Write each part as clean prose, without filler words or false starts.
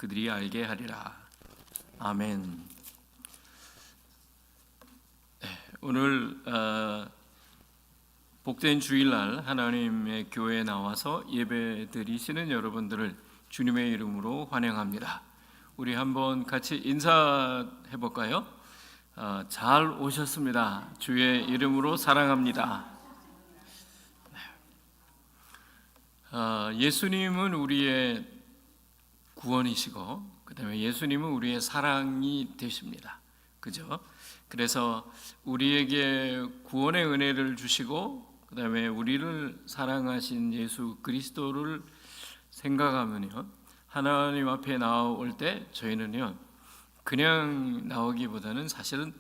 그들이 알게 하리라. 아멘. 오늘 복된 주일날 하나님의 교회에 나와서 예배 드리시는 여러분들을 주님의 이름으로 환영합니다. 우리 한번 같이 인사해 볼까요? 잘 오셨습니다. 주의 이름으로 사랑합니다. 예수님은 우리의 구원이시고, 그 다음에 예수님은 우리의 사랑이 되십니다. 그죠? 그래서 우리에게 구원의 은혜를 주시고, 그 다음에 우리를 사랑하신 예수 그리스도를 생각하면요, 하나님 앞에 나올 때 저희는요, 그냥 나오기보다는 사실은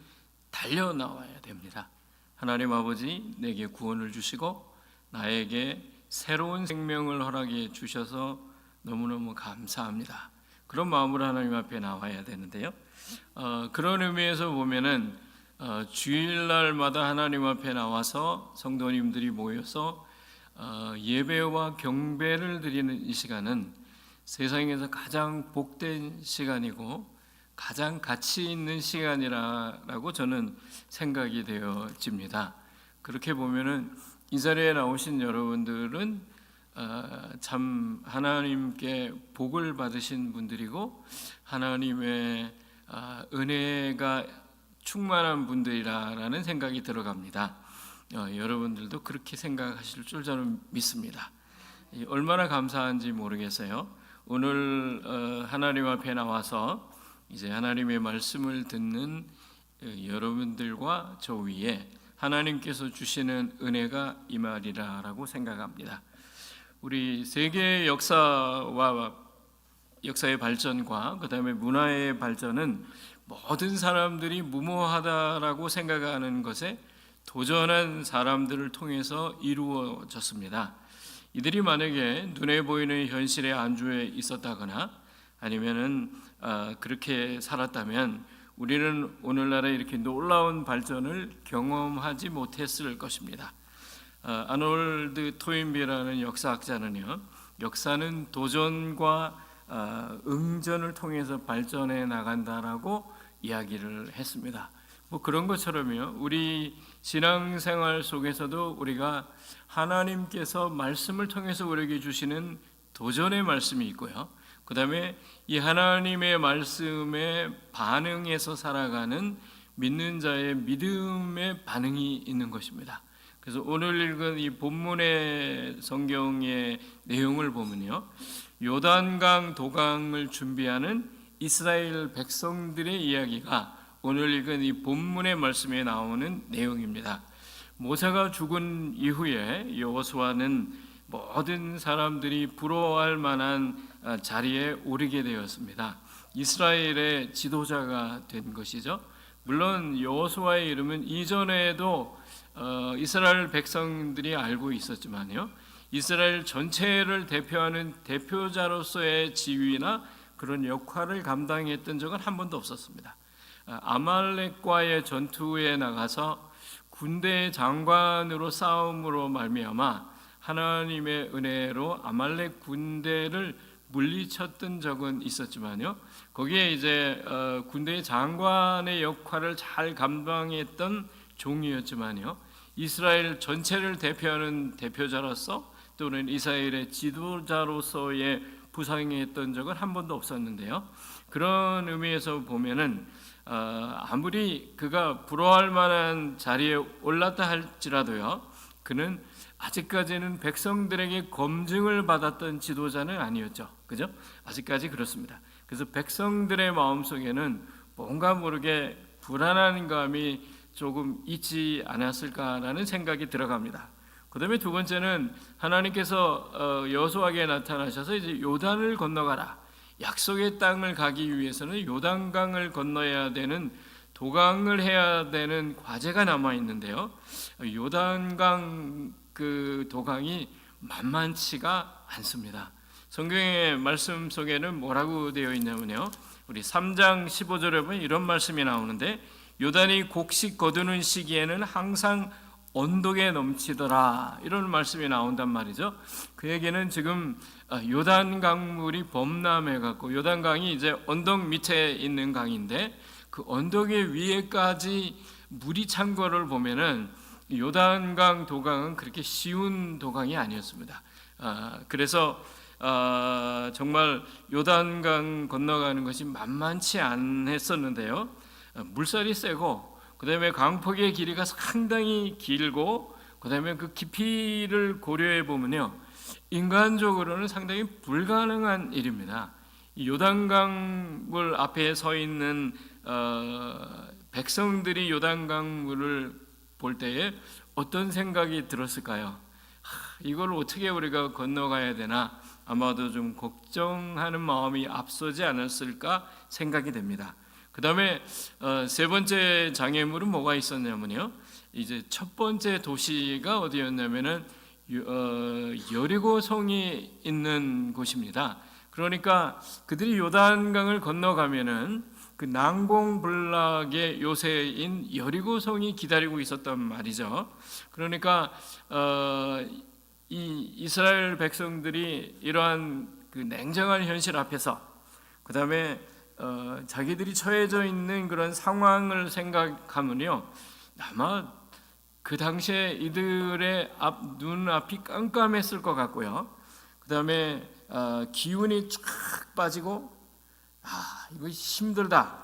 달려 나와야 됩니다. 하나님 아버지, 내게 구원을 주시고 나에게 새로운 생명을 허락해 주셔서 너무너무 감사합니다. 그런 마음으로 하나님 앞에 나와야 되는데요, 그런 의미에서 보면은 주일날마다 하나님 앞에 나와서 성도님들이 모여서 예배와 경배를 드리는 이 시간은 세상에서 가장 복된 시간이고 가장 가치 있는 시간이라고 저는 생각이 되어집니다. 그렇게 보면은 이 자리에 나오신 여러분들은 참 하나님께 복을 받으신 분들이고 하나님의 은혜가 충만한 분들이라는 생각이 들어갑니다. 여러분들도 그렇게 생각하실 줄 저는 믿습니다. 얼마나 감사한지 모르겠어요. 오늘 하나님 앞에 나와서 이제 하나님의 말씀을 듣는 여러분들과 저 위에 하나님께서 주시는 은혜가 임하리라라고 생각합니다. 우리 세계의 역사의 발전과 그 다음에 문화의 발전은 모든 사람들이 무모하다라고 생각하는 것에 도전한 사람들을 통해서 이루어졌습니다. 이들이 만약에 눈에 보이는 현실의 안주에 있었다거나 아니면은 그렇게 살았다면 우리는 오늘날의 이렇게 놀라운 발전을 경험하지 못했을 것입니다. 아놀드 토인비라는 역사학자는요, 역사는 도전과 응전을 통해서 발전해 나간다라고 이야기를 했습니다. 뭐 그런 것처럼요, 우리 신앙생활 속에서도 우리가 하나님께서 말씀을 통해서 우리에게 주시는 도전의 말씀이 있고요, 그 다음에 이 하나님의 말씀에 반응해서 살아가는 믿는 자의 믿음의 반응이 있는 것입니다. 그래서 오늘 읽은 이 본문의 성경의 내용을 보면요, 요단강 도강을 준비하는 이스라엘 백성들의 이야기가 오늘 읽은 이 본문의 말씀에 나오는 내용입니다. 모세가 죽은 이후에 여호수아는 모든 사람들이 부러워할 만한 자리에 오르게 되었습니다. 이스라엘의 지도자가 된 것이죠. 물론 여호수아의 이름은 이전에도 이스라엘 백성들이 알고 있었지만요, 이스라엘 전체를 대표하는 대표자로서의 지위나 그런 역할을 감당했던 적은 한 번도 없었습니다. 아말렉과의 전투에 나가서 군대 장관으로 싸움으로 말미암아 하나님의 은혜로 아말렉 군대를 물리쳤던 적은 있었지만요, 거기에 이제 군대 장관의 역할을 잘 감당했던 종이었지만요, 이스라엘 전체를 대표하는 대표자로서 또는 이스라엘의 지도자로서의 부상했던 적은 한 번도 없었는데요, 그런 의미에서 보면은 아무리 그가 부러워할 만한 자리에 올랐다 할지라도요, 그는 아직까지는 백성들에게 검증을 받았던 지도자는 아니었죠. 그죠? 아직까지 그렇습니다. 그래서 백성들의 마음속에는 뭔가 모르게 불안한 감이 조금 있지 않았을까라는 생각이 들어갑니다. 그 다음에 두 번째는 하나님께서 여호수아에게 나타나셔서 이제 요단을 건너가라. 약속의 땅을 가기 위해서는 요단강을 건너야 되는, 도강을 해야 되는 과제가 남아 있는데요, 요단강 그 도강이 만만치가 않습니다. 성경의 말씀 속에는 뭐라고 되어 있냐면요, 우리 3장 15절에 보면 이런 말씀이 나오는데, 요단이 곡식 거두는 시기에는 항상 언덕에 넘치더라, 이런 말씀이 나온단 말이죠. 그에게는 지금 요단 강물이 범람해 갖고, 요단 강이 이제 언덕 밑에 있는 강인데 그 언덕의 위에까지 물이 찬 거를 보면은 요단강 도강은 그렇게 쉬운 도강이 아니었습니다. 그래서 정말 요단강 건너가는 것이 만만치 않았었는데요. 물살이 세고, 그 다음에 강폭의 길이가 상당히 길고, 그 다음에 그 깊이를 고려해 보면요, 인간적으로는 상당히 불가능한 일입니다. 이 요단강물 앞에 서 있는 백성들이 요단강물을 볼 때에 어떤 생각이 들었을까요? 이걸 어떻게 우리가 건너가야 되나, 아마도 좀 걱정하는 마음이 앞서지 않았을까 생각이 됩니다. 그 다음에 세 번째 장애물은 뭐가 있었냐면요, 이제 첫 번째 도시가 어디였냐면은 여리고성이 있는 곳입니다. 그러니까 그들이 요단강을 건너가면은 그 난공불락의 요새인 여리고성이 기다리고 있었단 말이죠. 그러니까 이 이스라엘 백성들이 이러한 그 냉정한 현실 앞에서, 그 다음에 자기들이 처해져 있는 그런 상황을 생각하면요, 아마 그 당시에 이들의 눈앞이 깜깜했을 것 같고요. 그 다음에 기운이 쫙 빠지고, 이거 힘들다,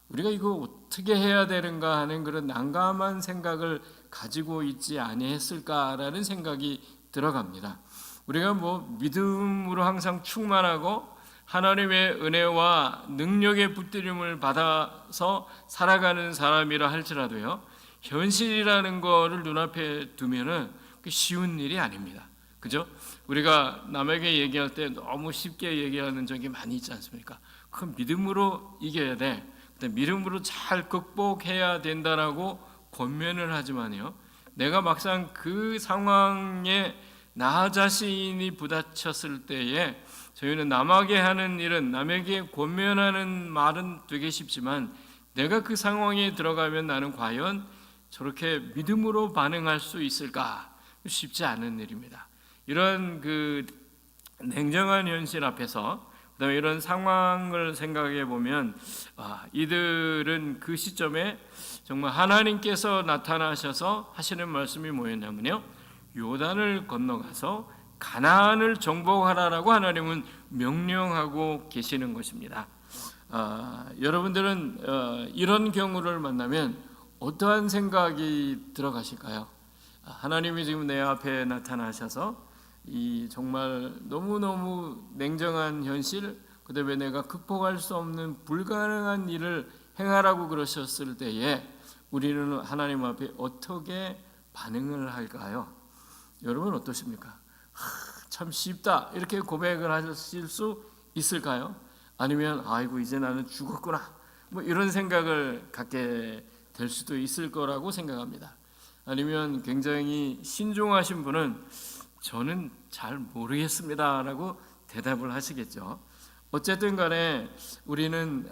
우리가 이거 어떻게 해야 되는가 하는 그런 난감한 생각을 가지고 있지 아니했을까라는 생각이 들어갑니다. 우리가 믿음으로 항상 충만하고 하나님의 은혜와 능력의 붙들림을 받아서 살아가는 사람이라 할지라도요, 현실이라는 거를 눈앞에 두면은 쉬운 일이 아닙니다. 그죠? 우리가 남에게 얘기할 때 너무 쉽게 얘기하는 적이 많이 있지 않습니까? 그 믿음으로 이겨야 돼, 믿음으로 잘 극복해야 된다라고 권면을 하지만요, 내가 막상 그 상황에 나 자신이 부딪혔을 때에 저희는 남에게 하는 일은, 남에게 권면하는 말은 되게 쉽지만, 내가 그 상황에 들어가면 나는 과연 저렇게 믿음으로 반응할 수 있을까? 쉽지 않은 일입니다. 이런 그 냉정한 현실 앞에서, 그다음에 이런 상황을 생각해 보면 이들은 그 시점에 정말 하나님께서 나타나셔서 하시는 말씀이 뭐였냐면요, 요단을 건너가서 가나안을 정복하라라고 하나님은 명령하고 계시는 것입니다. 여러분들은 이런 경우를 만나면 어떠한 생각이 들어가실까요? 하나님이 지금 내 앞에 나타나셔서 이 정말 너무너무 냉정한 현실, 그다음에 내가 극복할 수 없는 불가능한 일을 행하라고 그러셨을 때에 우리는 하나님 앞에 어떻게 반응을 할까요? 여러분 어떠십니까? 참 쉽다, 이렇게 고백을 하실 수 있을까요? 아니면 아이고 이제 나는 죽었구나, 이런 생각을 갖게 될 수도 있을 거라고 생각합니다. 아니면 굉장히 신중하신 분은 저는 잘 모르겠습니다라고 대답을 하시겠죠. 어쨌든 간에 우리는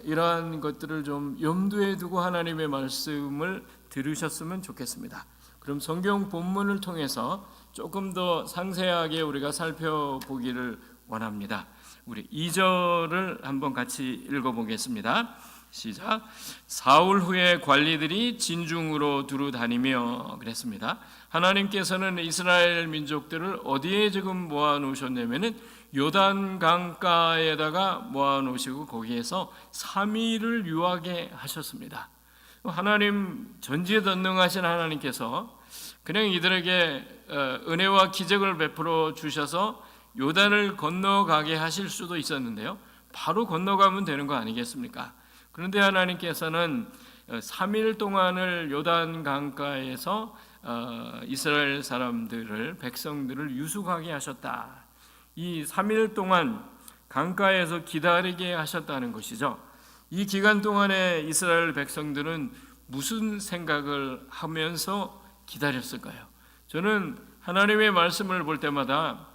이러한 것들을 좀 염두에 두고 하나님의 말씀을 들으셨으면 좋겠습니다. 그럼 성경 본문을 통해서 조금 더 상세하게 우리가 살펴보기를 원합니다. 우리 2절을 한번 같이 읽어보겠습니다. 시작. 사울 후에 관리들이 진중으로 두루 다니며 그랬습니다. 하나님께서는 이스라엘 민족들을 어디에 지금 모아 놓으셨냐면은 요단 강가에다가 모아 놓으시고 거기에서 3일을 유하게 하셨습니다. 하나님, 전지전능하신 하나님께서 그냥 이들에게 은혜와 기적을 베풀어 주셔서 요단을 건너가게 하실 수도 있었는데요, 바로 건너가면 되는 거 아니겠습니까? 그런데 하나님께서는 3일 동안을 요단 강가에서 이스라엘 사람들을, 백성들을 유숙하게 하셨다. 이 3일 동안 강가에서 기다리게 하셨다는 것이죠. 이 기간 동안에 이스라엘 백성들은 무슨 생각을 하면서 기다렸을까요? 저는 하나님의 말씀을 볼 때마다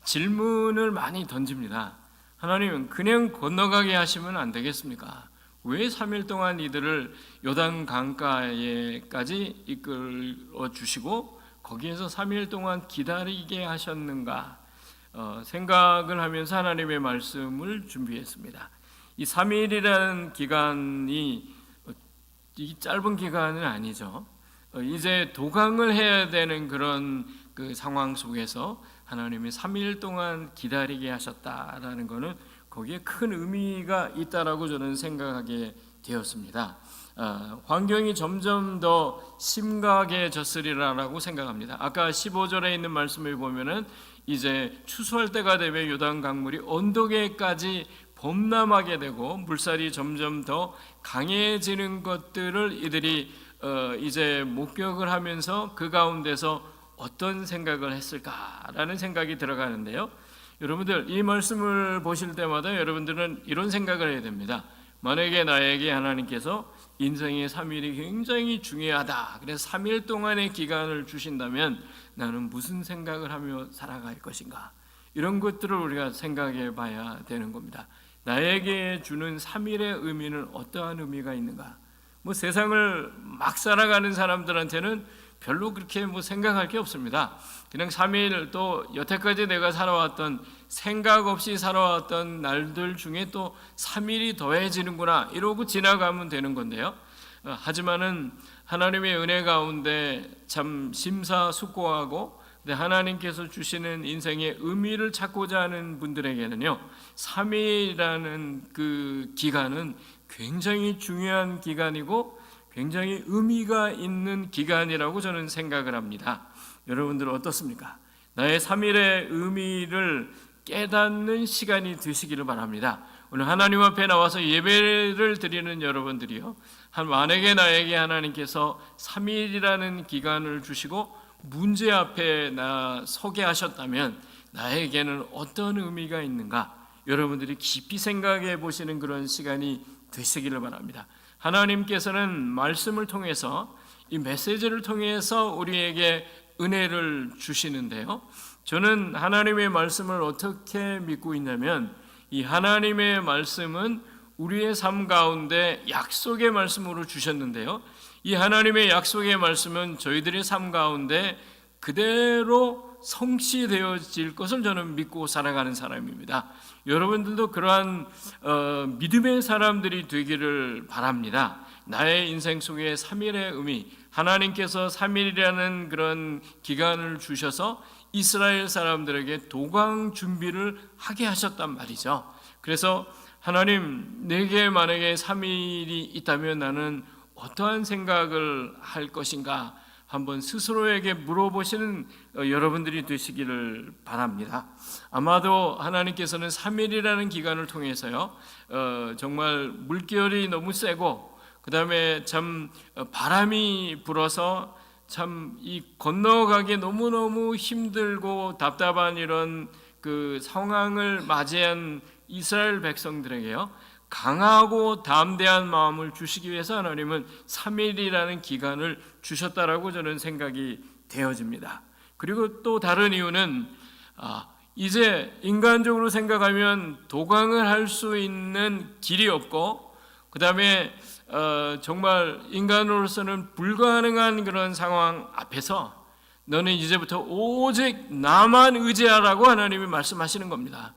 질문을 많이 던집니다. 하나님, 그냥 건너가게 하시면 안 되겠습니까? 왜 3일 동안 이들을 요단 강가에까지 이끌어 주시고 거기에서 3일 동안 기다리게 하셨는가 생각을 하면서 하나님의 말씀을 준비했습니다. 이 3일이라는 기간이 이 짧은 기간은 아니죠. 이제 도강을 해야 되는 그런 그 상황 속에서 하나님이 3일 동안 기다리게 하셨다라는 것은 거기에 큰 의미가 있다라고 저는 생각하게 되었습니다. 환경이 점점 더 심각해졌으리라고 생각합니다. 아까 15절에 있는 말씀을 보면은 이제 추수할 때가 되면 요단 강물이 언덕에까지 범람하게 되고 물살이 점점 더 강해지는 것들을 이들이 이제 목격을 하면서 그 가운데서 어떤 생각을 했을까라는 생각이 들어가는데요. 여러분들 이 말씀을 보실 때마다 여러분들은 이런 생각을 해야 됩니다. 만약에 나에게 하나님께서 인생의 3일이 굉장히 중요하다, 그래서 3일 동안의 기간을 주신다면 나는 무슨 생각을 하며 살아갈 것인가, 이런 것들을 우리가 생각해 봐야 되는 겁니다. 나에게 주는 3일의 의미는 어떠한 의미가 있는가? 세상을 막 살아가는 사람들한테는 별로 그렇게 생각할 게 없습니다. 그냥 3일, 또 여태까지 내가 살아왔던 생각 없이 살아왔던 날들 중에 또 3일이 더해지는구나 이러고 지나가면 되는 건데요. 하지만은 하나님의 은혜 가운데 참 심사숙고하고 하나님께서 주시는 인생의 의미를 찾고자 하는 분들에게는요, 3일이라는 그 기간은 굉장히 중요한 기간이고 굉장히 의미가 있는 기간이라고 저는 생각을 합니다. 여러분들은 어떻습니까? 나의 3일의 의미를 깨닫는 시간이 되시기를 바랍니다. 오늘 하나님 앞에 나와서 예배를 드리는 여러분들이요, 만약에 나에게 하나님께서 3일이라는 기간을 주시고 문제 앞에 서게 하셨다면 나에게는 어떤 의미가 있는가, 여러분들이 깊이 생각해 보시는 그런 시간이 되시기를 바랍니다. 하나님께서는 말씀을 통해서, 이 메시지를 통해서 우리에게 은혜를 주시는데요, 저는 하나님의 말씀을 어떻게 믿고 있냐면, 이 하나님의 말씀은 우리의 삶 가운데 약속의 말씀으로 주셨는데요, 이 하나님의 약속의 말씀은 저희들의 삶 가운데 그대로 성취되어질 것을 저는 믿고 살아가는 사람입니다. 여러분들도 그러한 믿음의 사람들이 되기를 바랍니다. 나의 인생 속에 3일의 의미, 하나님께서 3일이라는 그런 기간을 주셔서 이스라엘 사람들에게 도강 준비를 하게 하셨단 말이죠. 그래서 하나님, 내게 만약에 3일이 있다면 나는 어떠한 생각을 할 것인가 한번 스스로에게 물어보시는 여러분들이 되시기를 바랍니다. 아마도 하나님께서는 3일이라는 기간을 통해서요, 정말 물결이 너무 세고 그 다음에 참 바람이 불어서 참 이 건너가기 너무너무 힘들고 답답한 이런 그 상황을 맞이한 이스라엘 백성들에게요, 강하고 담대한 마음을 주시기 위해서 하나님은 3일이라는 기간을 주셨다라고 저는 생각이 되어집니다. 그리고 또 다른 이유는 이제 인간적으로 생각하면 도강을 할 수 있는 길이 없고 그 다음에 정말 인간으로서는 불가능한 그런 상황 앞에서 너는 이제부터 오직 나만 의지하라고 하나님이 말씀하시는 겁니다.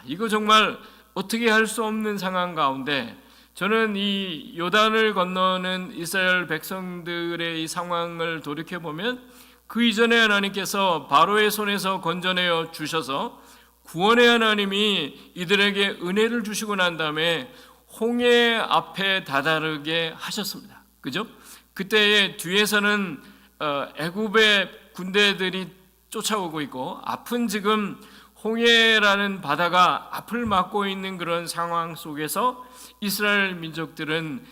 이거 정말 어떻게 할 수 없는 상황 가운데 저는 이 요단을 건너는 이스라엘 백성들의 이 상황을 돌이켜보면 그 이전에 하나님께서 바로의 손에서 건져내어 주셔서 구원의 하나님이 이들에게 은혜를 주시고 난 다음에 홍해 앞에 다다르게 하셨습니다. 그죠? 그때의 뒤에서는 애굽의 군대들이 쫓아오고 있고 앞은 지금 홍해라는 바다가 앞을 막고 있는 그런 상황 속에서 이스라엘 민족들은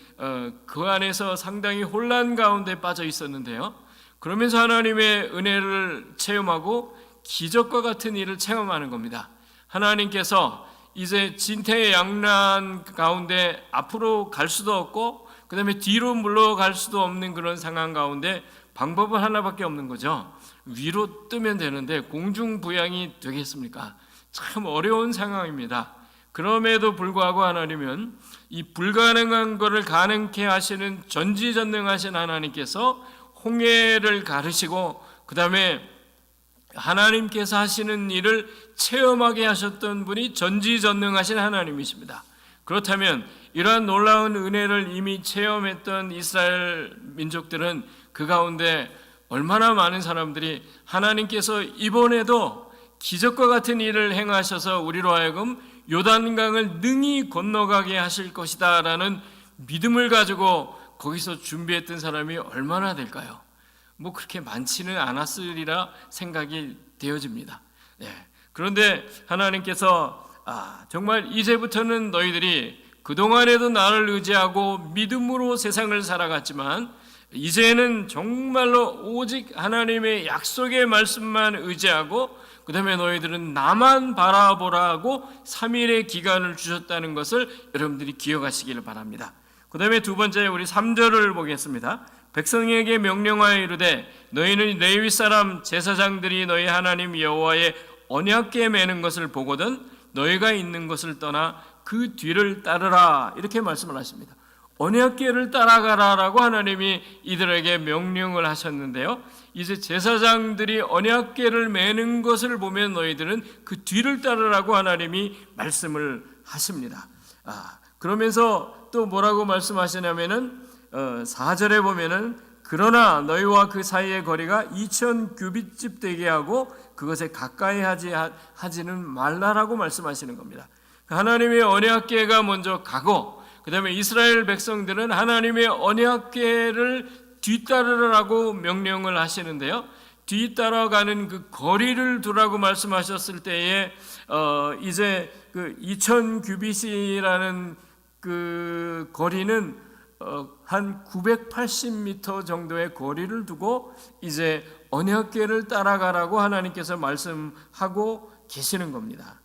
그 안에서 상당히 혼란 가운데 빠져 있었는데요, 그러면서 하나님의 은혜를 체험하고 기적과 같은 일을 체험하는 겁니다. 하나님께서 이제 진퇴양난 가운데 앞으로 갈 수도 없고 그 다음에 뒤로 물러갈 수도 없는 그런 상황 가운데 방법은 하나밖에 없는 거죠. 위로 뜨면 되는데 공중부양이 되겠습니까? 참 어려운 상황입니다. 그럼에도 불구하고 하나님은 이 불가능한 것을 가능케 하시는 전지전능하신 하나님께서 홍해를 가르시고 그 다음에 하나님께서 하시는 일을 체험하게 하셨던 분이 전지전능하신 하나님이십니다. 그렇다면 이러한 놀라운 은혜를 이미 체험했던 이스라엘 민족들은 그 가운데 얼마나 많은 사람들이 하나님께서 이번에도 기적과 같은 일을 행하셔서 우리로 하여금 요단강을 능히 건너가게 하실 것이다 라는 믿음을 가지고 거기서 준비했던 사람이 얼마나 될까요? 뭐 그렇게 많지는 않았으리라 생각이 되어집니다. 그런데 하나님께서 정말 이제부터는 너희들이 그동안에도 나를 의지하고 믿음으로 세상을 살아갔지만 이제는 정말로 오직 하나님의 약속의 말씀만 의지하고 그 다음에 너희들은 나만 바라보라고 3일의 기간을 주셨다는 것을 여러분들이 기억하시기를 바랍니다. 그 다음에 두 번째 우리 3절을 보겠습니다. 백성에게 명령하여 이르되 너희는 레위 사람 제사장들이 너희 하나님 여호와의 언약궤 매는 것을 보거든 너희가 있는 것을 떠나 그 뒤를 따르라 이렇게 말씀을 하십니다. 언약궤를 따라가라라고 하나님이 이들에게 명령을 하셨는데요. 이제 제사장들이 언약궤를 매는 것을 보면 너희들은 그 뒤를 따르라고 하나님이 말씀을 하십니다. 그러면서 또 뭐라고 말씀하시냐면은 4절에 보면은 그러나 너희와 그 사이의 거리가 2000 규빗집 되게 하고 그것에 가까이 하지는 말라라고 말씀하시는 겁니다. 하나님의 언약궤가 먼저 가고 그 다음에 이스라엘 백성들은 하나님의 언약궤를 뒤따르라고 명령을 하시는데요. 뒤따라가는 그 거리를 두라고 말씀하셨을 때에 이제 그 2000 규빗이라는 그 거리는 한 980m 정도의 거리를 두고 이제 언약궤를 따라가라고 하나님께서 말씀하고 계시는 겁니다.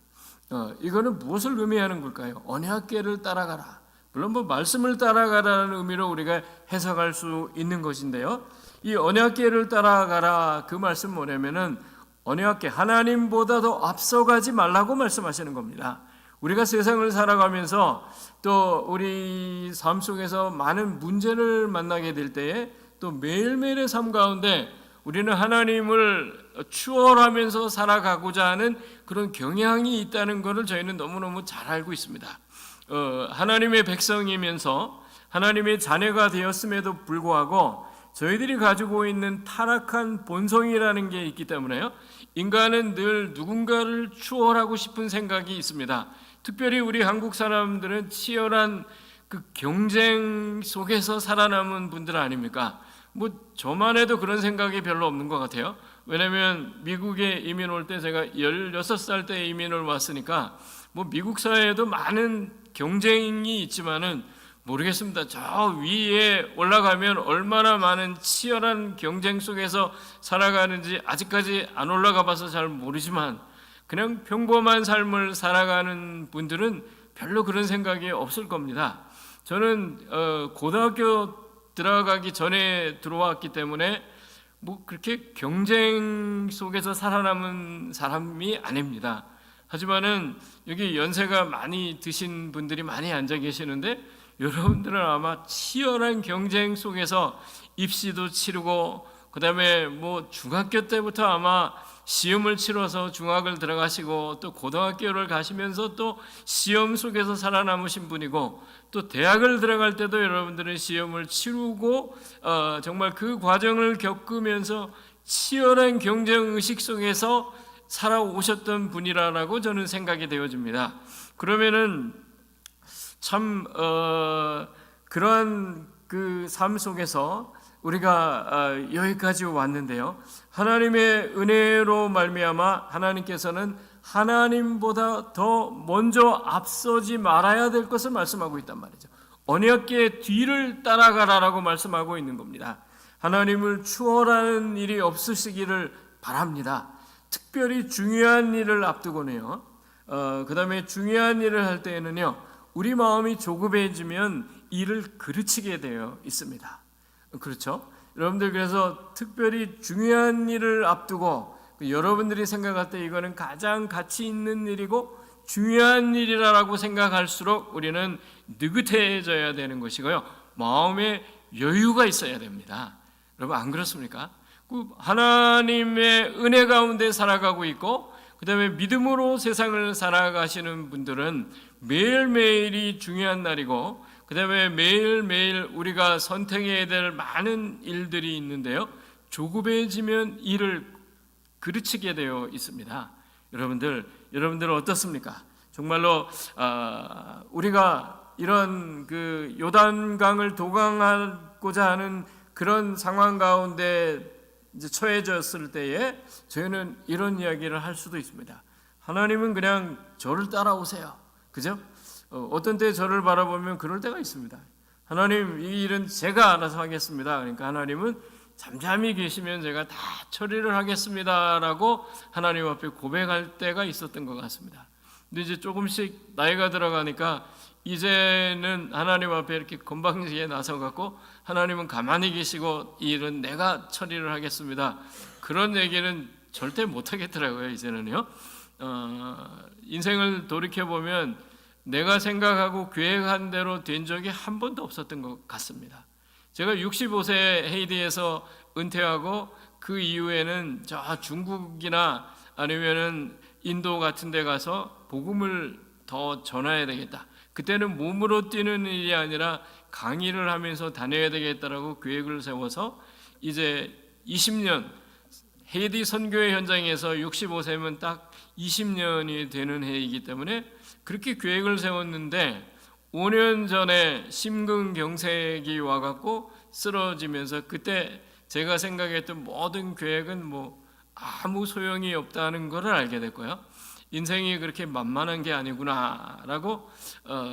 이거는 무엇을 의미하는 걸까요? 언약궤를 따라가라. 물론 뭐 말씀을 따라가라는 의미로 우리가 해석할 수 있는 것인데요. 이 언약궤를 따라가라 그 말씀 뭐냐면은 언약궤 하나님보다 더 앞서가지 말라고 말씀하시는 겁니다. 우리가 세상을 살아가면서 또 우리 삶 속에서 많은 문제를 만나게 될 때에 또 매일매일의 삶 가운데 우리는 하나님을 추월하면서 살아가고자 하는 그런 경향이 있다는 것을 저희는 너무너무 잘 알고 있습니다. 하나님의 백성이면서 하나님의 자녀가 되었음에도 불구하고 저희들이 가지고 있는 타락한 본성이라는 게 있기 때문에요. 인간은 늘 누군가를 추월하고 싶은 생각이 있습니다. 특별히 우리 한국 사람들은 치열한 그 경쟁 속에서 살아남은 분들 아닙니까? 뭐 저만 해도 그런 생각이 별로 없는 것 같아요. 왜냐하면 미국에 이민 올 때 제가 16살 때 이민을 왔으니까 뭐 미국 사회에도 많은 경쟁이 있지만은 모르겠습니다. 저 위에 올라가면 얼마나 많은 치열한 경쟁 속에서 살아가는지 아직까지 안 올라가 봐서 잘 모르지만 그냥 평범한 삶을 살아가는 분들은 별로 그런 생각이 없을 겁니다. 저는 고등학교 들어가기 전에 들어왔기 때문에 뭐 그렇게 경쟁 속에서 살아남은 사람이 아닙니다. 하지만은 여기 연세가 많이 드신 분들이 많이 앉아 계시는데 여러분들은 아마 치열한 경쟁 속에서 입시도 치르고 그다음에 뭐 중학교 때부터 아마 시험을 치러서 중학을 들어가시고 또 고등학교를 가시면서 또 시험 속에서 살아남으신 분이고 또 대학을 들어갈 때도 여러분들은 시험을 치르고 정말 그 과정을 겪으면서 치열한 경쟁 의식 속에서 살아오셨던 분이라고 저는 생각이 되어집니다. 그러면은 참 그러한 그 삶 속에서 우리가 여기까지 왔는데요. 하나님의 은혜로 말미암아 하나님께서는 하나님보다 더 먼저 앞서지 말아야 될 것을 말씀하고 있단 말이죠. 언약궤의 뒤를 따라가라라고 말씀하고 있는 겁니다. 하나님을 추월하는 일이 없으시기를 바랍니다. 특별히 중요한 일을 앞두고는요. 그 다음에 중요한 일을 할 때에는요. 우리 마음이 조급해지면 일을 그르치게 되어 있습니다. 그렇죠? 여러분들 그래서 특별히 중요한 일을 앞두고 여러분들이 생각할 때 이거는 가장 가치 있는 일이고 중요한 일이라고 생각할수록 우리는 느긋해져야 되는 것이고요, 마음에 여유가 있어야 됩니다. 여러분 안 그렇습니까? 하나님의 은혜 가운데 살아가고 있고 그 다음에 믿음으로 세상을 살아가시는 분들은 매일매일이 중요한 날이고 그 다음에 매일매일 우리가 선택해야 될 많은 일들이 있는데요, 조급해지면 일을 그르치게 되어 있습니다. 여러분들 어떻습니까? 정말로 우리가 이런 그 요단강을 도강하고자 하는 그런 상황 가운데 이제 처해졌을 때에 저희는 이런 이야기를 할 수도 있습니다. 하나님은 그냥 저를 따라오세요. 그죠? 어떤 때 저를 바라보면 그럴 때가 있습니다. 하나님, 이 일은 제가 알아서 하겠습니다. 그러니까 하나님은 잠잠히 계시면 제가 다 처리를 하겠습니다라고 하나님 앞에 고백할 때가 있었던 것 같습니다. 근데 이제 조금씩 나이가 들어가니까 이제는 하나님 앞에 이렇게 건방지게 나서갖고 하나님은 가만히 계시고 이 일은 내가 처리를 하겠습니다, 그런 얘기는 절대 못하겠더라고요. 이제는요, 인생을 돌이켜보면 내가 생각하고 계획한 대로 된 적이 한 번도 없었던 것 같습니다. 제가 65세 헤이디에서 은퇴하고 그 이후에는 저 중국이나 아니면은 인도 같은 데 가서 복음을 더 전해야 되겠다, 그때는 몸으로 뛰는 일이 아니라 강의를 하면서 다녀야 되겠다라고 계획을 세워서 이제 20년, 헤이디 선교의 현장에서 65세면 딱 20년이 되는 해이기 때문에 그렇게 계획을 세웠는데 5년 전에 심근경색이 와갖고 쓰러지면서 그때 제가 생각했던 모든 계획은 뭐 아무 소용이 없다는 것을 알게 됐고요, 인생이 그렇게 만만한 게 아니구나라고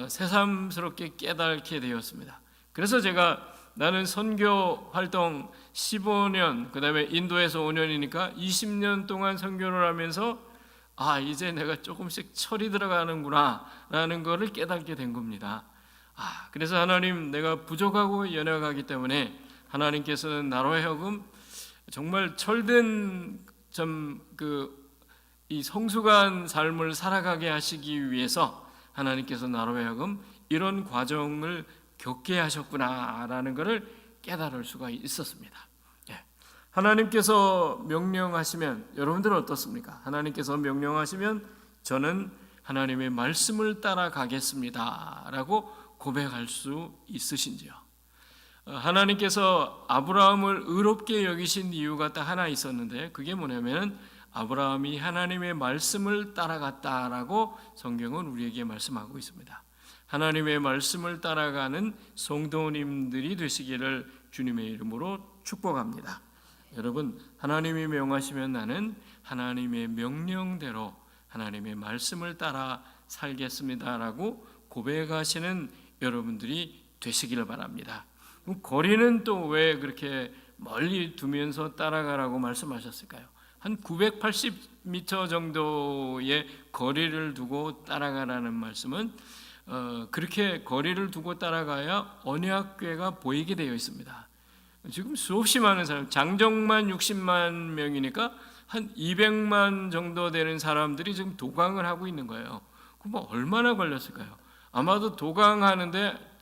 새삼스럽게 깨닫게 되었습니다. 그래서 제가 나는 선교 활동 15년, 그 다음에 인도에서 5년이니까 20년 동안 선교를 하면서 이제 내가 조금씩 철이 들어가는구나 라는 것을 깨닫게 된 겁니다. 그래서 하나님, 내가 부족하고 연약하기 때문에 하나님께서는 나로 하여금 정말 철든 이 성숙한 삶을 살아가게 하시기 위해서 하나님께서 나로 하여금 이런 과정을 겪게 하셨구나라는 것을 깨달을 수가 있었습니다. 하나님께서 명령하시면 여러분들은 어떻습니까? 하나님께서 명령하시면 저는 하나님의 말씀을 따라가겠습니다 라고 고백할 수 있으신지요? 하나님께서 아브라함을 의롭게 여기신 이유가 딱 하나 있었는데 그게 뭐냐면 아브라함이 하나님의 말씀을 따라갔다라고 성경은 우리에게 말씀하고 있습니다. 하나님의 말씀을 따라가는 성도님들이 되시기를 주님의 이름으로 축복합니다. 여러분, 하나님이 명하시면 나는 하나님의 명령대로 하나님의 말씀을 따라 살겠습니다라고 고백하시는 여러분들이 되시기를 바랍니다. 거리는 또 왜 그렇게 멀리 두면서 따라가라고 말씀하셨을까요? 한 980m 정도의 거리를 두고 따라가라는 말씀은 그렇게 거리를 두고 따라가야 언약궤가 보이게 되어 있습니다. 지금 수없이 많은 사람, 장정만 60만 명이니까 한 200만 정도 되는 사람들이 지금 도강을 하고 있는 거예요. 그럼 얼마나 걸렸을까요? 아마도 도강하는데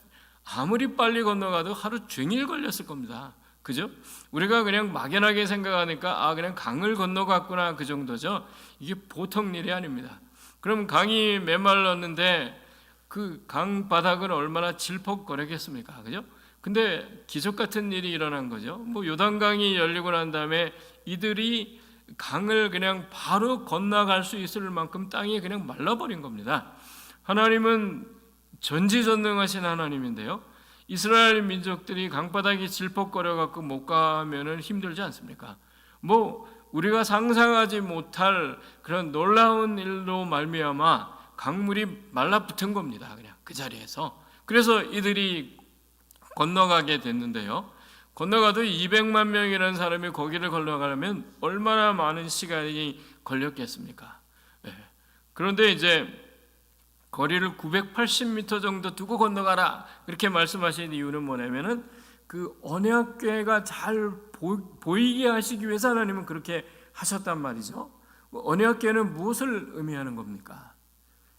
아무리 빨리 건너가도 하루 종일 걸렸을 겁니다. 그죠? 우리가 그냥 막연하게 생각하니까 그냥 강을 건너갔구나 그 정도죠. 이게 보통 일이 아닙니다. 그럼 강이 메말랐는데 그 강 바닥은 얼마나 질퍽거렸겠습니까? 그죠? 근데 기적 같은 일이 일어난 거죠. 뭐 요단강이 열리고 난 다음에 이들이 강을 그냥 바로 건너갈 수 있을 만큼 땅이 그냥 말라버린 겁니다. 하나님은 전지전능하신 하나님인데요, 이스라엘 민족들이 강바닥이 질퍽거려 갖고 못 가면은 힘들지 않습니까? 뭐 우리가 상상하지 못할 그런 놀라운 일로 말미암아 강물이 말라붙은 겁니다. 그냥 그 자리에서. 그래서 이들이 건너가게 됐는데요, 건너가도 200만 명이라는 사람이 거기를 건너가려면 얼마나 많은 시간이 걸렸겠습니까? 그런데 이제 거리를 980m 정도 두고 건너가라 그렇게 말씀하신 이유는 뭐냐면은 그 언약궤가 잘 보이게 하시기 위해서 하나님은 그렇게 하셨단 말이죠. 언약궤는 무엇을 의미하는 겁니까?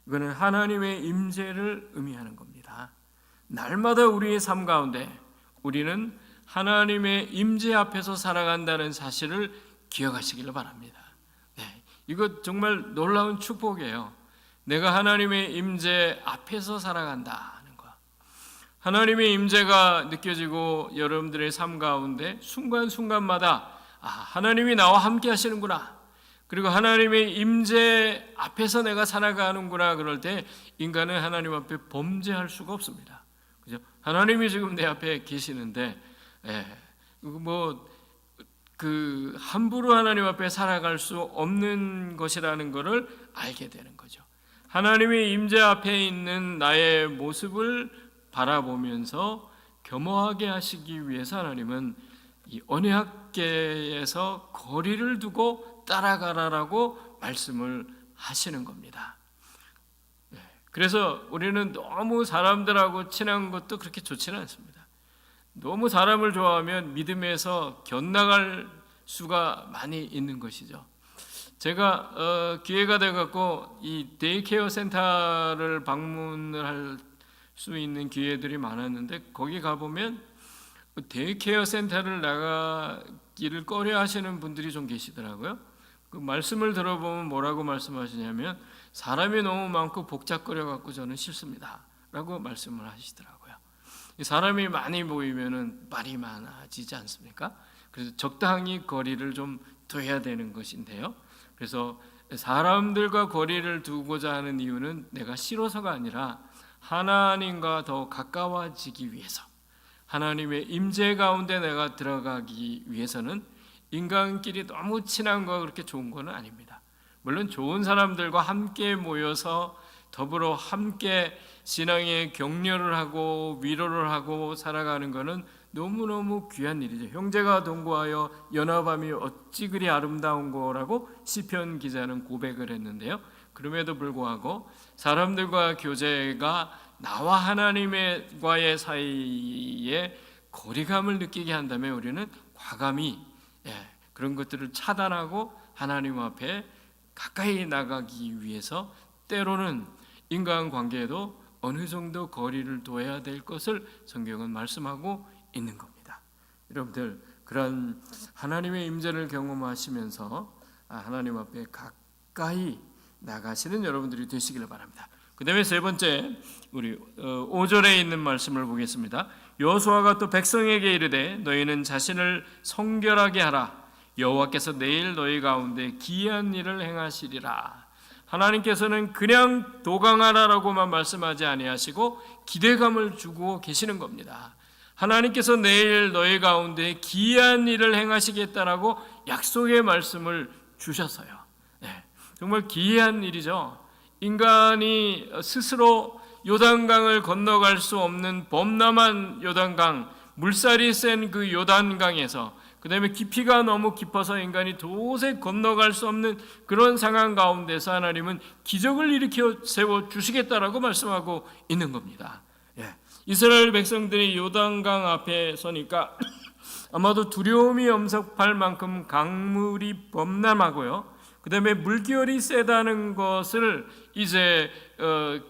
이거는 하나님의 임재를 의미하는 겁니다. 날마다 우리의 삶 가운데 우리는 하나님의 임재 앞에서 살아간다는 사실을 기억하시기를 바랍니다. 네, 이거 정말 놀라운 축복이에요. 내가 하나님의 임재 앞에서 살아간다는 거. 하나님의 임재가 느껴지고 여러분들의 삶 가운데 순간순간마다 하나님이 나와 함께 하시는구나, 그리고 하나님의 임재 앞에서 내가 살아가는구나, 그럴 때 인간은 하나님 앞에 범죄할 수가 없습니다. 그죠? 하나님이 지금 내 앞에 계시는데 함부로 하나님 앞에 살아갈 수 없는 것이라는 것을 알게 되는 거죠. 하나님의 임재 앞에 있는 나의 모습을 바라보면서 겸허하게 하시기 위해서 하나님은 이 언약궤에서 거리를 두고 따라가라라고 말씀을 하시는 겁니다. 그래서 우리는 너무 사람들하고 친한 것도 그렇게 좋지는 않습니다. 너무 사람을 좋아하면 믿음에서 견나갈 수가 많이 있는 것이죠. 제가 기회가 돼갖고 이 데이케어 센터를 방문을 할 수 있는 기회들이 많았는데, 거기 가보면 데이케어 센터를 나가기를 꺼려하시는 분들이 좀 계시더라고요. 그 말씀을 들어보면 뭐라고 말씀하시냐면, 사람이 너무 많고 복잡거려갖고 저는 싫습니다 라고 말씀을 하시더라고요. 사람이 많이 모이면은 말이 많아지지 않습니까? 그래서 적당히 거리를 좀 둬야 되는 것인데요, 그래서 사람들과 거리를 두고자 하는 이유는 내가 싫어서가 아니라 하나님과 더 가까워지기 위해서, 하나님의 임재 가운데 내가 들어가기 위해서는 인간끼리 너무 친한 거 그렇게 좋은 건 아닙니다. 물론 좋은 사람들과 함께 모여서 더불어 함께 신앙의 격려를 하고 위로를 하고 살아가는 것은 너무너무 귀한 일이죠. 형제가 동거하여 연합함이 어찌 그리 아름다운 거라고 시편 기자는 고백을 했는데요, 그럼에도 불구하고 사람들과 교제가 나와 하나님과의 사이에 거리감을 느끼게 한다면 우리는 과감히 그런 것들을 차단하고 하나님 앞에 가까이 나가기 위해서 때로는 인간관계에도 어느 정도 거리를 둬야 될 것을 성경은 말씀하고 있는 겁니다. 여러분들, 그런 하나님의 임재를 경험하시면서 하나님 앞에 가까이 나가시는 여러분들이 되시기를 바랍니다. 그 다음에 세 번째, 우리 5절에 있는 말씀을 보겠습니다. 여호수아가 또 백성에게 이르되 너희는 자신을 성결하게 하라. 여호와께서 내일 너희 가운데 기이한 일을 행하시리라. 하나님께서는 그냥 도강하라라고만 말씀하지 아니하시고 기대감을 주고 계시는 겁니다. 하나님께서 내일 너희 가운데 기이한 일을 행하시겠다라고 약속의 말씀을 주셨어요. 정말 기이한 일이죠. 인간이 스스로 요단강을 건너갈 수 없는 범람한 요단강, 물살이 센 그 요단강에서, 그 다음에 깊이가 너무 깊어서 인간이 도저히 건너갈 수 없는 그런 상황 가운데서 하나님은 기적을 일으켜 세워 주시겠다라고 말씀하고 있는 겁니다. 이스라엘 백성들이 요단강 앞에 서니까 아마도 두려움이 엄습할 만큼 강물이 범람하고요, 그 다음에 물결이 세다는 것을 이제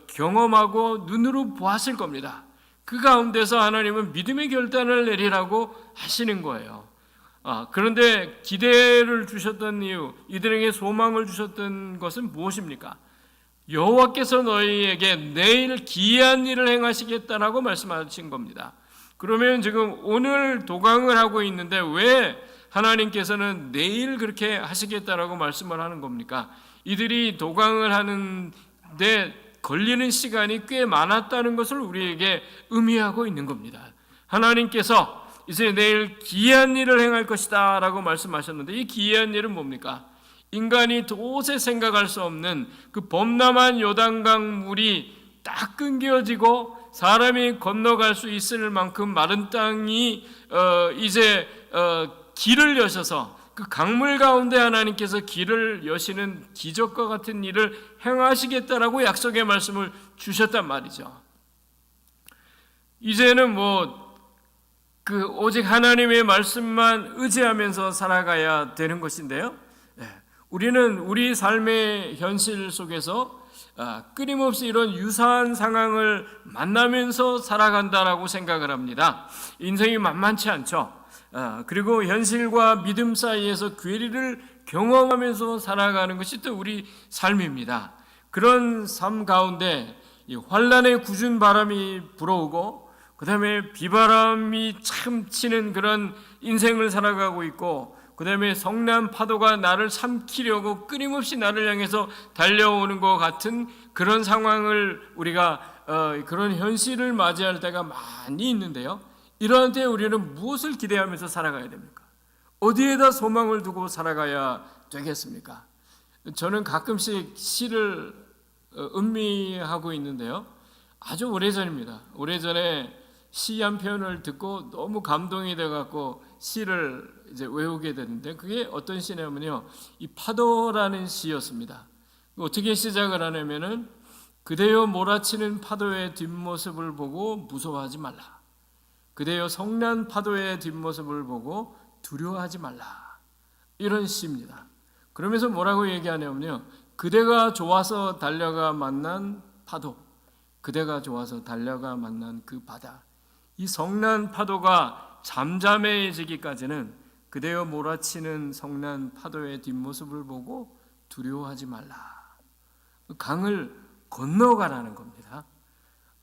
경험하고 눈으로 보았을 겁니다. 그 가운데서 하나님은 믿음의 결단을 내리라고 하시는 거예요. 그런데 기대를 주셨던 이유, 이들에게 소망을 주셨던 것은 무엇입니까? 여호와께서 너희에게 내일 기이한 일을 행하시겠다라고 말씀하신 겁니다. 그러면 지금 오늘 도강을 하고 있는데 왜 하나님께서는 내일 그렇게 하시겠다라고 말씀을 하는 겁니까? 이들이 도강을 하는데 걸리는 시간이 꽤 많았다는 것을 우리에게 의미하고 있는 겁니다. 하나님께서 이제 내일 기이한 일을 행할 것이다 라고 말씀하셨는데, 이 기이한 일은 뭡니까? 인간이 도저히 생각할 수 없는 그 범람한 요단강 물이 딱 끊겨지고 사람이 건너갈 수 있을 만큼 마른 땅이 이제 길을 여셔서 그 강물 가운데 하나님께서 길을 여시는 기적과 같은 일을 행하시겠다라고 약속의 말씀을 주셨단 말이죠. 이제는 오직 하나님의 말씀만 의지하면서 살아가야 되는 것인데요, 우리는 우리 삶의 현실 속에서 끊임없이 이런 유사한 상황을 만나면서 살아간다라고 생각을 합니다. 인생이 만만치 않죠. 그리고 현실과 믿음 사이에서 괴리를 경험하면서 살아가는 것이 또 우리 삶입니다. 그런 삶 가운데 환란의 궂은 바람이 불어오고 그 다음에 비바람이 참 치는 그런 인생을 살아가고 있고 그 다음에 성난 파도가 나를 삼키려고 끊임없이 나를 향해서 달려오는 것 같은 그런 상황을 우리가 그런 현실을 맞이할 때가 많이 있는데요. 이러한 때에 우리는 무엇을 기대하면서 살아가야 됩니까? 어디에다 소망을 두고 살아가야 되겠습니까? 저는 가끔씩 시를 음미하고 있는데요. 아주 오래전입니다. 오래전에 시 한 편을 듣고 너무 감동이 돼갖고 시를 이제 외우게 되는데 그게 어떤 시냐면요. 이 파도라는 시였습니다. 어떻게 시작을 하냐면은 그대여 몰아치는 파도의 뒷모습을 보고 무서워하지 말라. 그대여 성난 파도의 뒷모습을 보고 두려워하지 말라. 이런 시입니다. 그러면서 뭐라고 얘기하냐면요. 그대가 좋아서 달려가 만난 파도, 그대가 좋아서 달려가 만난 그 바다. 이 성난 파도가 잠잠해지기까지는 그대여 몰아치는 성난 파도의 뒷모습을 보고 두려워하지 말라. 강을 건너가라는 겁니다.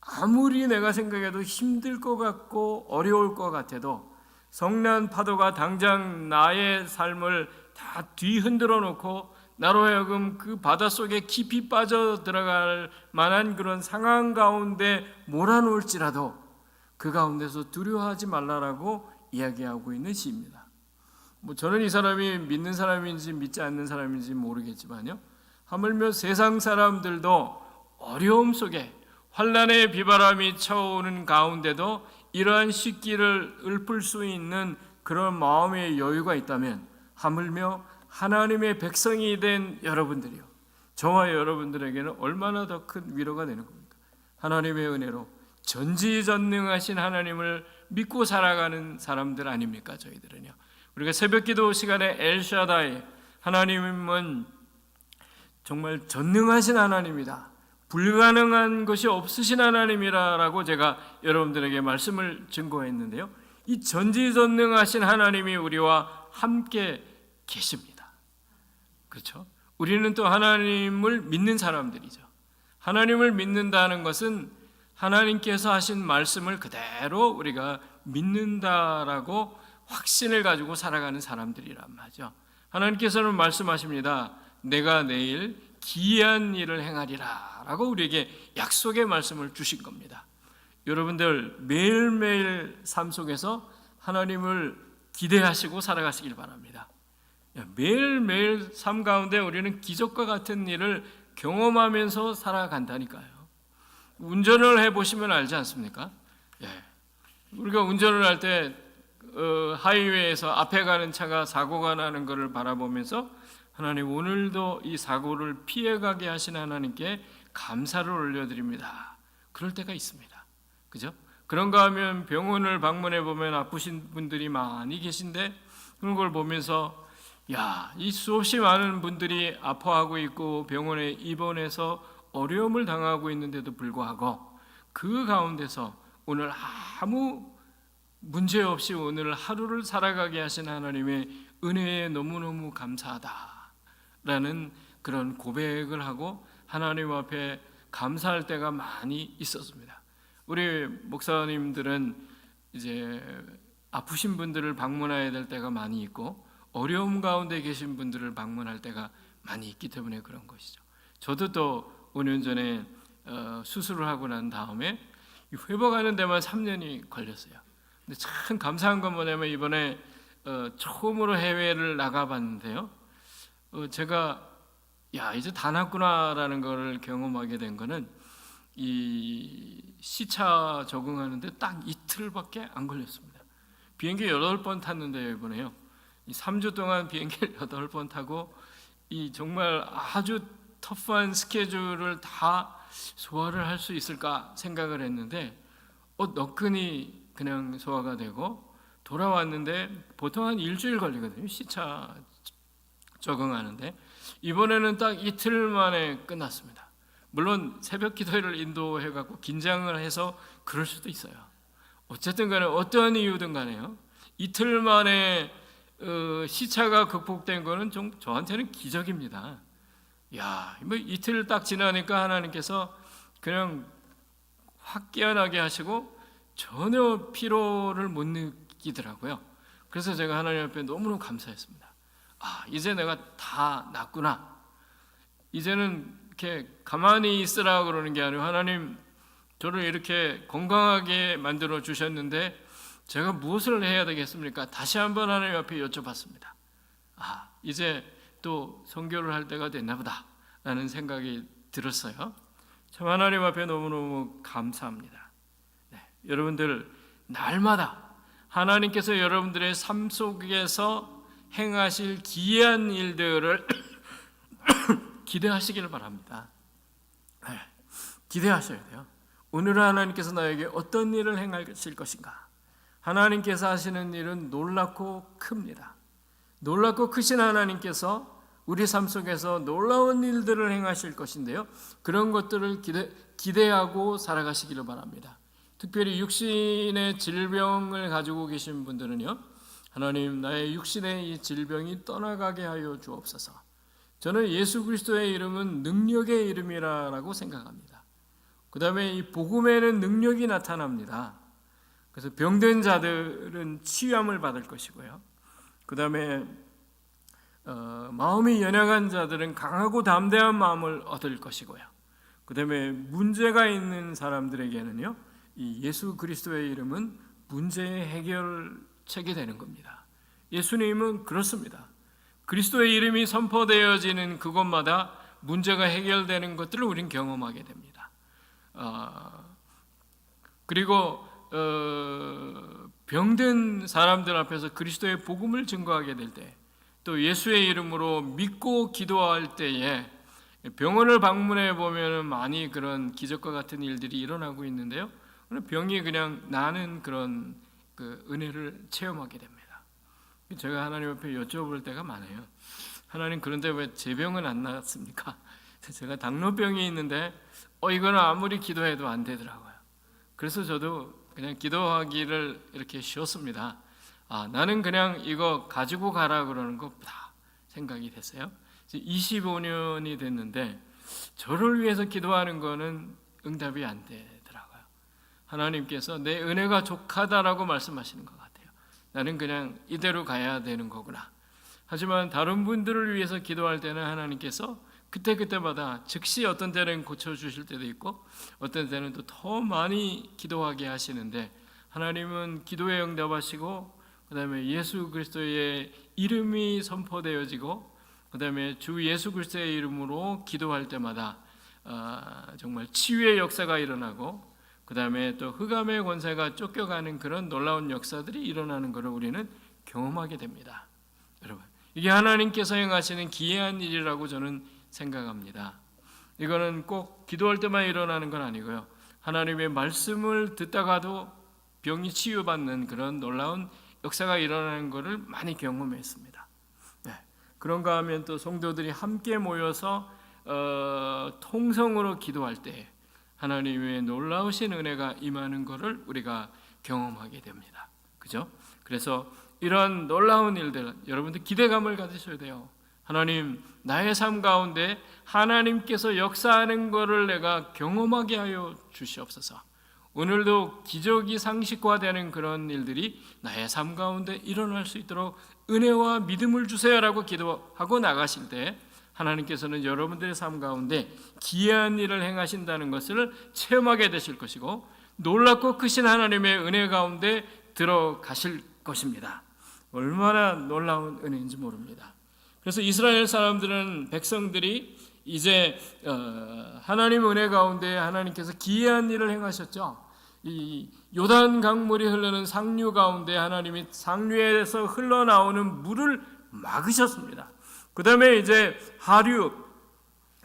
아무리 내가 생각해도 힘들 것 같고 어려울 것 같아도 성난 파도가 당장 나의 삶을 다 뒤흔들어 놓고 나로 하여금 그 바닷속에 깊이 빠져 들어갈 만한 그런 상황 가운데 몰아놓을지라도 그 가운데서 두려워하지 말라라고 이야기하고 있는 시입니다. 저는 이 사람이 믿는 사람인지 믿지 않는 사람인지 모르겠지만요. 하물며 세상 사람들도 어려움 속에 환난의 비바람이 쳐오는 가운데도 이러한 시기를 읊을 수 있는 그런 마음의 여유가 있다면 하물며 하나님의 백성이 된 여러분들이요. 저와 여러분들에게는 얼마나 더 큰 위로가 되는 겁니까? 하나님의 은혜로 전지전능하신 하나님을 믿고 살아가는 사람들 아닙니까? 저희들은요. 우리가 새벽기도 시간에 엘샤다이 하나님은 정말 전능하신 하나님이다. 불가능한 것이 없으신 하나님이라고 제가 여러분들에게 말씀을 증거했는데요. 이 전지전능하신 하나님이 우리와 함께 계십니다. 그렇죠? 우리는 또 하나님을 믿는 사람들이죠. 하나님을 믿는다는 것은 하나님께서 하신 말씀을 그대로 우리가 믿는다라고 확신을 가지고 살아가는 사람들이란 말이죠. 하나님께서는 말씀하십니다. 내가 내일 기이한 일을 행하리라 라고 우리에게 약속의 말씀을 주신 겁니다. 여러분들 매일매일 삶 속에서 하나님을 기대하시고 살아가시길 바랍니다. 매일매일 삶 가운데 우리는 기적과 같은 일을 경험하면서 살아간다니까요. 운전을 해보시면 알지 않습니까? 우리가 운전을 할 때 하이웨이에서 앞에 가는 차가 사고가 나는 것을 바라보면서 하나님 오늘도 이 사고를 피해가게 하신 하나님께 감사를 올려드립니다. 그럴 때가 있습니다. 그죠? 그런가 하면 병원을 방문해 보면 아프신 분들이 많이 계신데 그런 걸 보면서 이 수없이 많은 분들이 아파하고 있고 병원에 입원해서 어려움을 당하고 있는데도 불구하고 그 가운데서 오늘 아무 문제 없이 오늘 하루를 살아가게 하신 하나님의 은혜에 너무너무 감사하다라는 그런 고백을 하고 하나님 앞에 감사할 때가 많이 있었습니다. 우리 목사님들은 이제 아프신 분들을 방문해야 될 때가 많이 있고 어려움 가운데 계신 분들을 방문할 때가 많이 있기 때문에 그런 것이죠. 저도 또 5년 전에 수술을 하고 난 다음에 회복하는 데만 3년이 걸렸어요. 근데 참 감사한 건 뭐냐면 이번에 처음으로 해외를 나가봤는데요. 제가 이제 다 낫구나라는 걸 경험하게 된 거는 이 시차 적응하는데 딱 이틀밖에 안 걸렸습니다. 비행기 8번 탔는데요. 이번에요. 3주 동안 비행기를 8번 타고 이 정말 아주 터프한 스케줄을 다 소화를 할 수 있을까 생각을 했는데 너끈히 그냥 소화가 되고 돌아왔는데 보통 한 일주일 걸리거든요. 시차 적응하는데 이번에는 딱 이틀 만에 끝났습니다. 물론 새벽 기도회를 인도해 갖고 긴장을 해서 그럴 수도 있어요. 어쨌든 간에 어떠한 이유든 간에요, 이틀 만에 시차가 극복된 거는 좀 저한테는 기적입니다. 야, 뭐 이틀 딱 지나니까 하나님께서 그냥 확 깨어나게 하시고 전혀 피로를 못 느끼더라고요. 그래서 제가 하나님 앞에 너무너무 감사했습니다. 아, 이제 내가 다 낫구나. 이제는 이렇게 가만히 있으라 그러는 게 아니고, 하나님 저를 이렇게 건강하게 만들어 주셨는데 제가 무엇을 해야 되겠습니까? 다시 한번 하나님 앞에 여쭤봤습니다. 아, 이제 또 선교를 할 때가 됐나 보다 라는 생각이 들었어요. 참 하나님 앞에 너무너무 감사합니다. 네, 여러분들 날마다 하나님께서 여러분들의 삶 속에서 행하실 기이한 일들을 기대하시기를 바랍니다. 네, 기대하셔야 돼요. 오늘 하나님께서 나에게 어떤 일을 행하실 것인가? 하나님께서 하시는 일은 놀랍고 큽니다. 놀랍고 크신 하나님께서 우리 삶 속에서 놀라운 일들을 행하실 것인데요, 그런 것들을 기대하고 살아가시기를 바랍니다. 특별히 육신의 질병을 가지고 계신 분들은요, 하나님 나의 육신의 이 질병이 떠나가게 하여 주옵소서. 저는 예수 그리스도의 이름은 능력의 이름이라고 생각합니다. 그 다음에 이 복음에는 능력이 나타납니다. 그래서 병든 자들은 치유함을 받을 것이고요, 그 다음에 마음이 연약한 자들은 강하고 담대한 마음을 얻을 것이고요, 그 다음에 문제가 있는 사람들에게는요, 이 예수 그리스도의 이름은 문제의 해결책이 되는 겁니다. 예수님은 그렇습니다. 그리스도의 이름이 선포되어지는 그곳마다 문제가 해결되는 것들을 우린 경험하게 됩니다. 그리고 병든 사람들 앞에서 그리스도의 복음을 증거하게 될 때, 또 예수의 이름으로 믿고 기도할 때에 병원을 방문해 보면 많이 그런 기적과 같은 일들이 일어나고 있는데요, 병이 그냥 나는 그런 그 은혜를 체험하게 됩니다. 제가 하나님 앞에 여쭤볼 때가 많아요. 하나님, 그런데 왜 제 병은 안 나았습니까? 제가 당뇨병이 있는데 이거는 아무리 기도해도 안 되더라고요. 그래서 저도 그냥 기도하기를 이렇게 쉬었습니다. 나는 그냥 이거 가지고 가라 그러는 것보다 생각이 됐어요. 25년이 됐는데 저를 위해서 기도하는 거는 응답이 안 되더라고요. 하나님께서 내 은혜가 족하다라고 말씀하시는 것 같아요. 나는 그냥 이대로 가야 되는 거구나. 하지만 다른 분들을 위해서 기도할 때는 하나님께서 그때그때마다 즉시 어떤 때는 고쳐주실 때도 있고 어떤 때는 또 더 많이 기도하게 하시는데, 하나님은 기도에 응답하시고 그 다음에 예수 그리스도의 이름이 선포되어지고 그 다음에 주 예수 그리스도의 이름으로 기도할 때마다 정말 치유의 역사가 일어나고 그 다음에 또 흑암의 권세가 쫓겨가는 그런 놀라운 역사들이 일어나는 것을 우리는 경험하게 됩니다. 여러분, 이게 하나님께서 행하시는 기이한 일이라고 저는 생각합니다. 이거는 꼭 기도할 때만 일어나는 건 아니고요, 하나님의 말씀을 듣다가도 병이 치유받는 그런 놀라운 역사가 일어나는 것을 많이 경험했습니다. 네. 그런가 하면 또 성도들이 함께 모여서 통성으로 기도할 때 하나님의 놀라우신 은혜가 임하는 것을 우리가 경험하게 됩니다. 그죠? 그래서 이런 놀라운 일들, 여러분들 기대감을 가지셔야 돼요. 하나님, 나의 삶 가운데 하나님께서 역사하는 것을 내가 경험하게 하여 주시옵소서. 오늘도 기적이 상식화되는 그런 일들이 나의 삶 가운데 일어날 수 있도록 은혜와 믿음을 주세요라고 기도하고 나가실 때 하나님께서는 여러분들의 삶 가운데 기이한 일을 행하신다는 것을 체험하게 되실 것이고, 놀랍고 크신 하나님의 은혜 가운데 들어가실 것입니다. 얼마나 놀라운 은혜인지 모릅니다. 그래서 이스라엘 사람들은, 백성들이 이제 하나님 은혜 가운데 하나님께서 기이한 일을 행하셨죠. 이 요단 강물이 흐르는 상류 가운데 하나님이 상류에서 흘러나오는 물을 막으셨습니다. 그 다음에 이제 하류,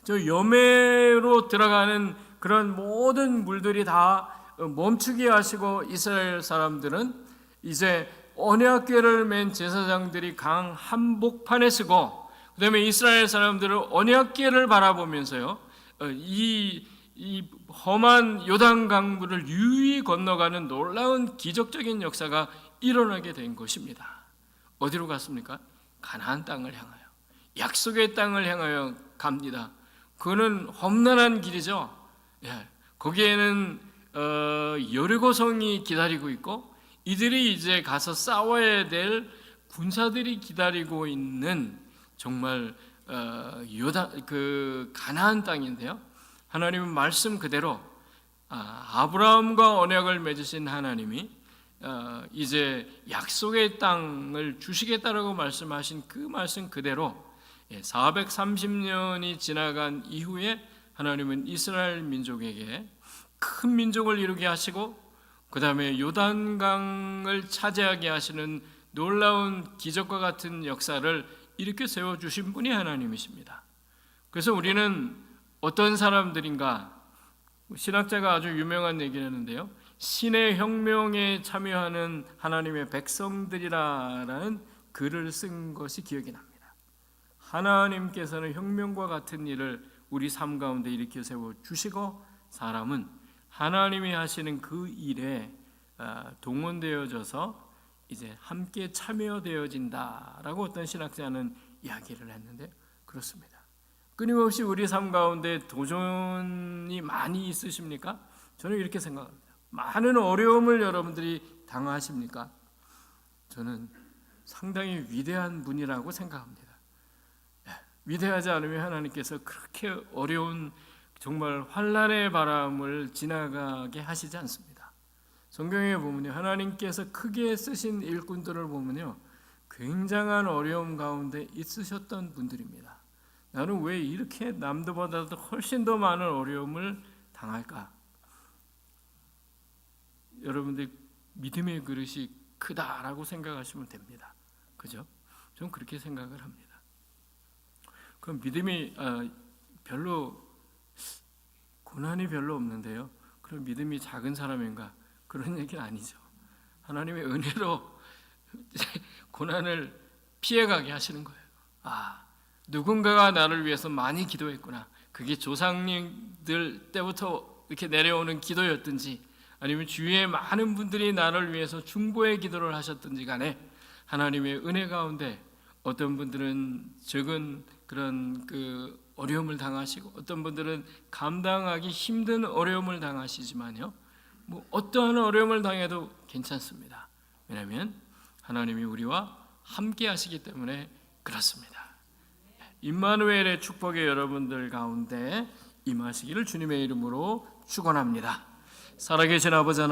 저 여매로 들어가는 그런 모든 물들이 다 멈추게 하시고, 이스라엘 사람들은 이제 언약궤를 맨 제사장들이 강 한복판에 서고, 그 다음에 이스라엘 사람들은 언약궤를 바라보면서요, 이 험한 요단 강물을 유유히 건너가는 놀라운 기적적인 역사가 일어나게 된 것입니다. 어디로 갔습니까? 가나안 땅을 향하여, 약속의 땅을 향하여 갑니다. 그거는 험난한 길이죠. 거기에는 여리고성이 기다리고 있고 이들이 이제 가서 싸워야 될 군사들이 기다리고 있는 정말 가나안 땅인데요. 하나님은 말씀 그대로 아브라함과 언약을 맺으신 하나님이 이제 약속의 땅을 주시겠다라고 말씀하신 그 말씀 그대로 430년이 지나간 이후에 하나님은 이스라엘 민족에게 큰 민족을 이루게 하시고 그 다음에 요단강을 차지하게 하시는 놀라운 기적과 같은 역사를 일으켜 세워주신 분이 하나님이십니다. 그래서 우리는 어떤 사람들인가, 신학자가 아주 유명한 얘기를 하는데요, 신의 혁명에 참여하는 하나님의 백성들이라는 글을 쓴 것이 기억이 납니다. 하나님께서는 혁명과 같은 일을 우리 삶 가운데 일으켜 세워주시고 사람은 하나님이 하시는 그 일에 동원되어져서 이제 함께 참여되어진다라고 어떤 신학자는 이야기를 했는데 그렇습니다. 끊임없이 우리 삶 가운데 도전이 많이 있으십니까? 저는 이렇게 생각합니다. 많은 어려움을 여러분들이 당하십니까? 저는 상당히 위대한 분이라고 생각합니다. 위대하지 않으면 하나님께서 그렇게 어려운 정말 환난의 바람을 지나가게 하시지 않습니다. 성경에 보면요, 하나님께서 크게 쓰신 일꾼들을 보면요, 굉장한 어려움 가운데 있으셨던 분들입니다. 나는 왜 이렇게 남들보다도 훨씬 더 많은 어려움을 당할까? 여러분들 믿음의 그릇이 크다라고 생각하시면 됩니다. 그죠? 저는 그렇게 생각을 합니다. 그럼 믿음이 별로 고난이 별로 없는데요, 그럼 믿음이 작은 사람인가? 그런 얘기는 아니죠. 하나님의 은혜로 고난을 피해가게 하시는 거예요. 누군가가 나를 위해서 많이 기도했구나. 그게 조상님들 때부터 이렇게 내려오는 기도였든지 아니면 주위에 많은 분들이 나를 위해서 중보의 기도를 하셨든지 간에 하나님의 은혜 가운데 어떤 분들은 적은 그런 어려움을 당하시고 어떤 분들은 감당하기 힘든 어려움을 당하시지만요, 뭐 어떠한 어려움을 당해도 괜찮습니다. 왜냐하면 하나님이 우리와 함께 하시기 때문에 그렇습니다. 임마누엘의 축복이 여러분들 가운데 임하시기를 주님의 이름으로 축원합니다. 살아계신 아버지 하나님,